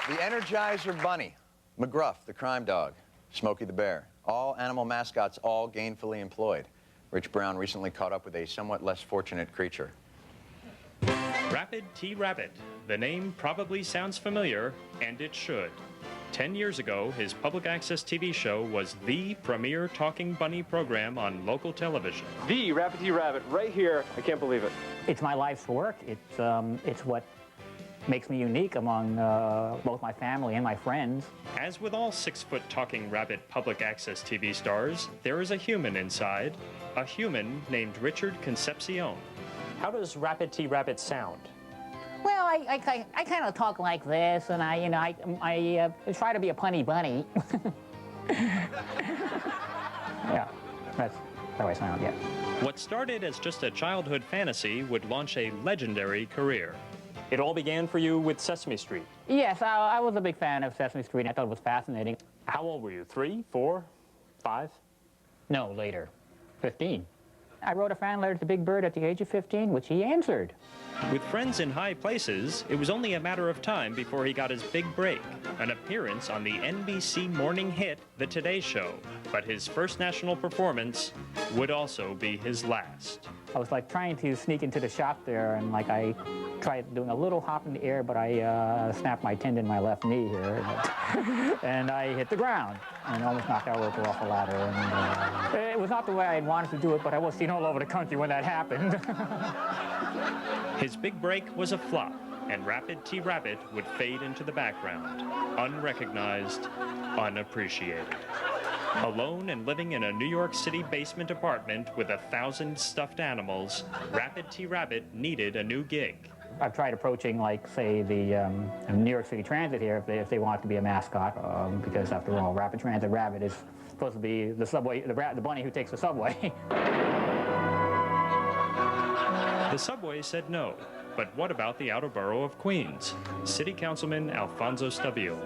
The Energizer Bunny, McGruff, the crime dog, Smokey the Bear, all animal mascots, all gainfully employed. Rich Brown recently caught up with a somewhat less fortunate creature. Rapid T Rabbit. The name probably sounds familiar, and it should. 10 years ago, his public access TV show was the premier talking bunny program on local television. The Rapid T Rabbit, right here. I can't believe it. It's my life's work. It's what makes me unique among both my family and my friends. As with all 6-foot talking rabbit public access TV stars, there is a human inside, a human named Richard Concepcion. How does Rapid T Rabbit sound? Well, I kind of talk like this, and I try to be a punny bunny. Yeah, that's how I sound, yeah. What started as just a childhood fantasy would launch a legendary career. It all began for you with Sesame Street. Yes, I was a big fan of Sesame Street. I thought it was fascinating. How old were you? 3, 4, 5? No, later. 15. I wrote a fan letter to Big Bird at the age of 15, which he answered. With friends in high places, it was only a matter of time before he got his big break, an appearance on the NBC morning hit, The Today Show. But his first national performance would also be his last. I was like trying to sneak into the shop there, and like I tried doing a little hop in the air, but I snapped my tendon in my left knee here, and I hit the ground and almost knocked our worker off the ladder. And it was not the way I had wanted to do it, but I was seen all over the country when that happened. His big break was a flop, and Rapid T Rabbit would fade into the background, unrecognized, unappreciated. Alone and living in a New York City basement apartment with 1,000 stuffed animals, Rapid T Rabbit needed a new gig. I've tried approaching, like, say, the New York City Transit here if they want to be a mascot, because after all, Rapid Transit Rabbit is supposed to be the subway, the bunny who takes the subway. The subway said no, but what about the outer borough of Queens? City Councilman Alfonso Stabile.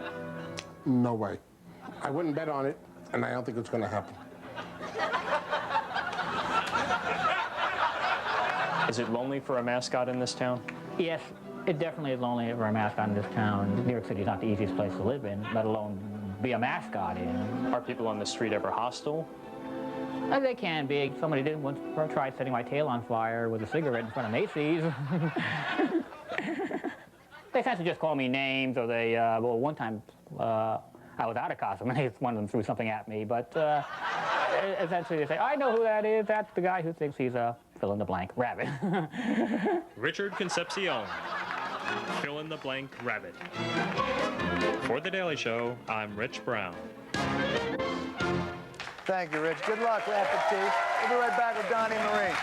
No way. I wouldn't bet on it, and I don't think it's going to happen. Is it lonely for a mascot in this town? Yes, it definitely is lonely for a mascot in this town. New York City is not the easiest place to live in, let alone be a mascot in. Are people on the street ever hostile? They can be. Somebody did once try setting my tail on fire with a cigarette in front of Macy's. They tend to just call me names, or they, well, one time I was out of costume, and one of them threw something at me, but essentially they say, I know who that is. That's the guy who thinks he's a fill-in-the-blank rabbit. Richard Concepcion, fill-in-the-blank rabbit. For The Daily Show, I'm Rich Brown. Thank you, Rich. Good luck, Rapid T. We'll be right back with Donnie and Marie.